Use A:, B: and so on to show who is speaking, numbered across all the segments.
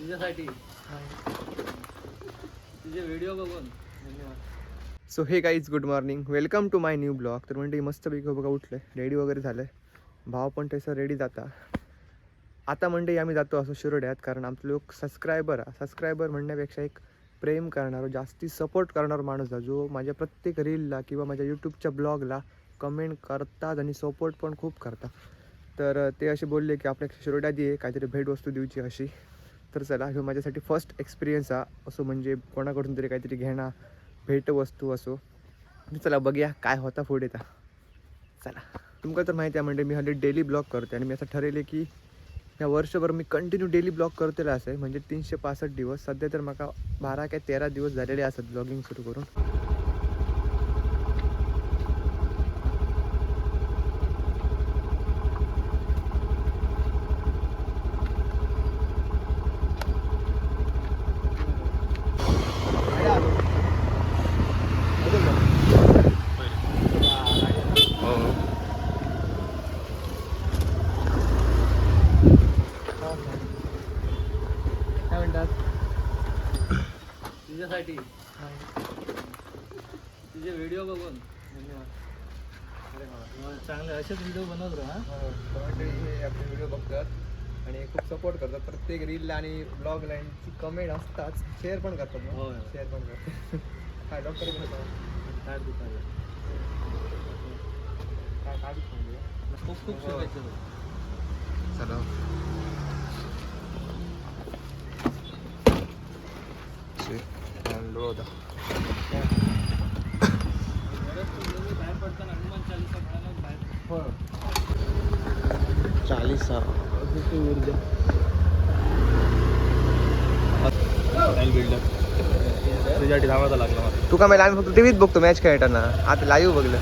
A: तुझ्यासाठी तुझे व्हिडिओ बघून धन्यवाद.
B: So hey guys good morning, welcome to my new blog. तर म्हणजे मस्तपैकी बघा उठलं रेडी वगैरे झालं भाव पण तसं रेडी जाता. आता म्हणजे आम्ही जातो असं शिरोड्यात, कारण आमचे लोक सबस्क्रायबर म्हणण्यापेक्षा एक प्रेम करणारा, जास्ती सपोर्ट करणारा माणूस आहे, जो माझ्या प्रत्येक रीलला किंवा माझ्या यूट्यूबच्या ब्लॉगला कमेंट करतात आणि सपोर्ट पण खूप करतात. तर ते असे बोलले की आपल्या शिरोड्यात ये काहीतरी भेटवस्तू देऊची अशी. तर चला, हे माझ्यासाठी फर्स्ट एक्सपिरियन्स आहे असं, म्हणजे कोणाकडून तरी काहीतरी घेणं भेटवस्तू असो. चला बघूया काय होता पुढे. तर चला, तुमका तर माहिती आहे म्हणजे मी हल्ली डेली ब्लॉग करते आणि मी असं ठरवले की या वर्षभर मी कंटिन्यू डेली ब्लॉग करतेला असं आहे, म्हणजे 365 दिवस. सध्या तर मला 12 काय 13 दिवस झालेले असतात ब्लॉगिंग सुरू करून. काय म्हणतात
A: तुझ्यासाठी तुझे व्हिडिओ बघून धन्यवाद. अरे वा, चांगले असेच व्हिडिओ बनवत राहा.
B: हे आपले व्हिडिओ बघतात आणि खूप सपोर्ट करतात प्रत्येक रीलला आणि ब्लॉगला. यांची कमेंट असतात, शेअर पण करतात.
A: होय.
B: शेअर पण करतात. काय डॉक्टर
A: काय दुकान
B: काय काढू
A: खूप खूप शुभेच्छा.
B: चला
A: बाहेर पडताना हनुमान चालीसा म्हणाला बाहेर.
B: 40
A: तुझ्यासाठी धावायला लागला मला.
B: तुका मला आम्ही फक्त टीव्हीत बघतो मॅच खेळताना, आता लाईव्ह बघलं.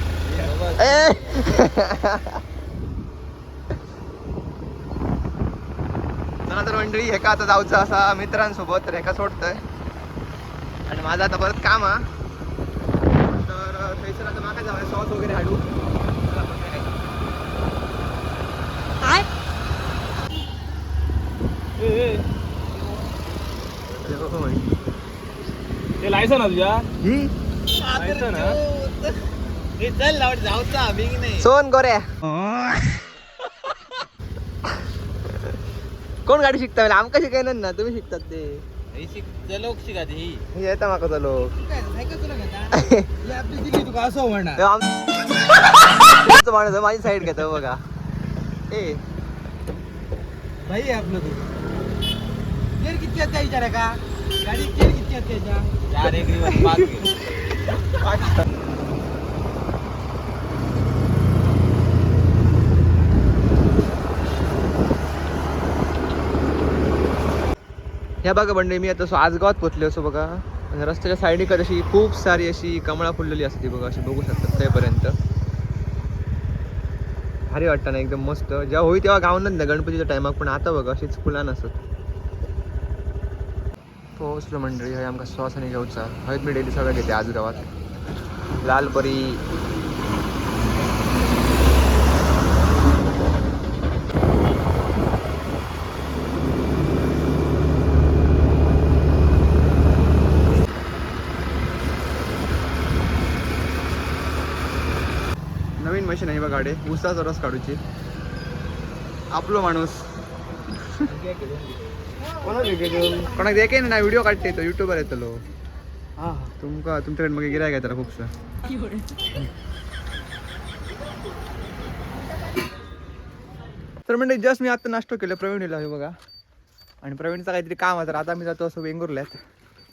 B: चला तर मंडळी, हेका आता जाऊचं असा मित्रांसोबत. तर हेका सोडतंय आणि माझं आता परत काम हा. तर थैसर आता माका जाऊया सॉस वगैरे हाडू.
A: ते लायसन ना तुझ्या
B: ही
A: लायसन ना.
C: चल लावट जाऊचा बिग नाही.
B: सोन गोऱ्या कोण गाडी शिकता? मला आमका शिकायला ना, तुम्ही शिकतात ते.
C: लोक शिका ही
B: येता माका चलो.
C: आपली दिली तुका असं म्हणा.
B: माणूस माझी साईड घेतो बघा. ए
C: भाई आपलं तू गेअर किती असते विचारा का? गाडी गेअर किती असते त्याच्या? 4 एकरी 5
B: ह्या बघा बंडे, मी आता आजगावात पोचले असो बघा. आणि रस्त्याच्या साईडीक अशी खूप सारी अशी कमळा फुललेली असते बघा, अशी बघू शकतात त्यापर्यंत. भारी वाटतं ना, एकदम मस्त. जेव्हा होई तेव्हा गावनच ना गणपतीच्या टायमाक, पण आता बघा अशीच फुलं नसत. पोहोचलो मंडळी. हय आमका सॉस आणि घेऊचा हयत. मी डेली सगळं घेते आज गावात. लालपरी, नवीन मशीन आहे बघा गाडी ऊसाचा रस काढूची. आपलो माणूस कोणाक देखे ना व्हिडिओ काढते तो युट्यूबर येतलो. तुमका तुमच्याकडे मग गिरायक आहे त्याला खूपसा. तर म्हणजे जस्ट मी आता नाश्ता केलं प्रवीणला हे बघा. आणि प्रवीणचं काहीतरी काम आहे, तर आता मी जातो असं वेंगुर्ल्यात.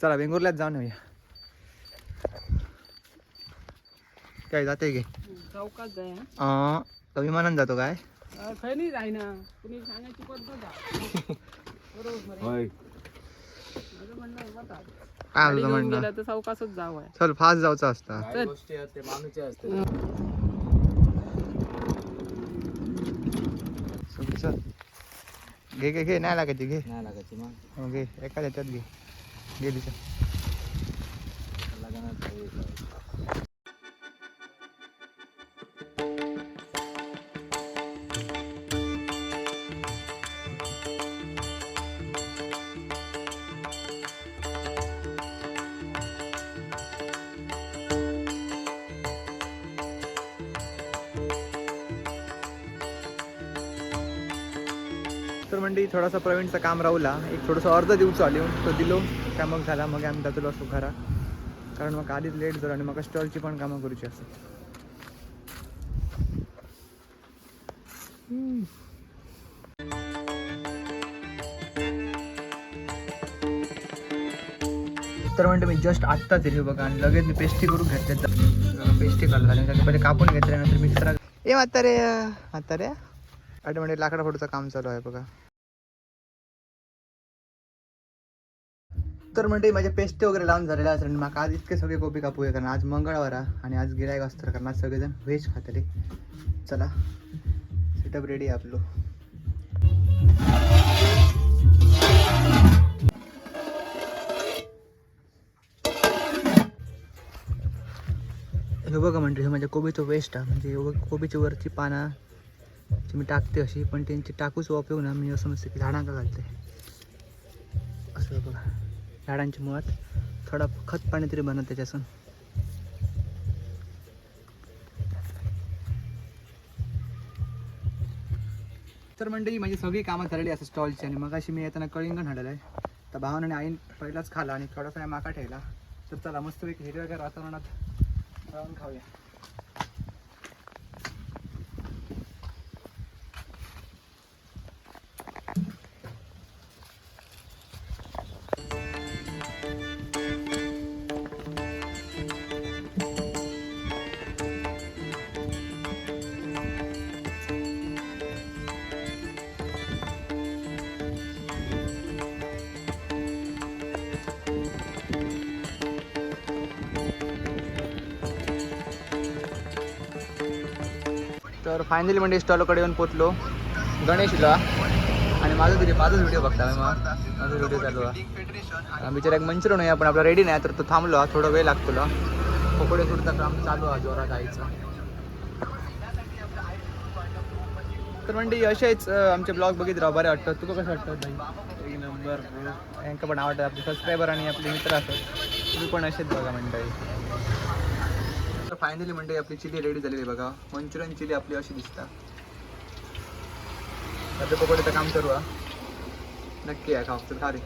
B: चला वेंगुर्ल्यात जाऊन येऊया. काय जाते गे
A: चौकात जाय.
B: तर विमानानं जातो काय?
A: खरी जाय ना, कुणी सांगायची पद्धत आहे. बरोबर.
C: होय.
A: माझं म्हणणं आहे बघा.
B: काय तुझं म्हणणं?
A: गेला तर चौकातच जावं आहे.
B: चल फास्ट जाऊचा असता.
C: काही गोष्टी असते माणूचे असते.
B: चल घे घे घे, नाही लागायची घे.
C: नाही लागायची मग.
B: हो घे, एका त्याच्यात घे. घे दिशा. मंडळी थोडासा प्रवीणचं काम राहला एक थोडंसं अर्ध दिवस आली तो दिलो त्या मग झाला मग आम्ही जातलो असतो घरा कारण मग आधीच लेट झालो आणि मग स्टॉलची पण कामं करूची असतात. तर म्हणते मी जस्ट आत्ताच येईल बघा आणि लगेच मी पेस्ट्री करून घेतले पेस्ट्री करायला आणि त्याने पहिले कापून घेतल्यानंतर मिक्सर ए म्हातारे अरे म्हणजे लाकडा फोडचं काम चालू आहे बघा. तर म्हणते माझ्या पेस्ट्री वगैरे लावून झालेल्या असतात आणि मग आज इतके सगळे कोबी कापू आहे कारण आज मंगळवार आणि आज गिरायक असतं कारण आज सगळेजण व्हेज खातले. चला सेटअप रेडी आहे आपलं. हे बघा म्हणजे हे माझ्या कोबीचं वेस्ट आहे म्हणजे कोबीची वरची पानं मी टाकते अशी पण त्यांची टाकूच उपयोग ना मी असं नसते की झाडांका घालते असं बघा झाडांच्या मुळात थोडा खत पाणी तरी बनत त्याच्यासून. तर म्हणजे माझी सगळी कामं झालेली असं स्टॉलची आणि मग अशी मी येताना कळिंगण हाडलं आहे तर भावाने आईन पहिलाच खाला आणि थोडासा माका ठेवला. तर चला मस्तपैकी हिरव्यागार वातावरणात राहून खाऊया. तर फायनली म्हणजे स्टॉलकडे येऊन पोचलो गणेशला आणि माझाच व्हिडिओ बघता माझा व्हिडिओ चालू आहे. बिचारा एक मंचुरियन आहे पण आपला रेडी नाही तर तो थांबलो थोडा वेळ लागतो पकोडे सुटता काम चालू आहे जोरात जायचं. तर म्हणजे असेच आमचे ब्लॉग बघित राहा बरे वाटतं. तुला कसं वाटतं भाई?
A: एक नंबर
B: यांका पण आवडतं आपले सबस्क्रायबर आणि आपले मित्र असतात तुम्ही पण असेच बघा मंडळी. तर फायनली म्हणजे आपली चिली रेडी झालेली आहे बघा. मंचुरियन चिली आपली अशी दिसतात. आपल्या पकोडीचं काम करू नक्की आहे खाऊ तर खा रे.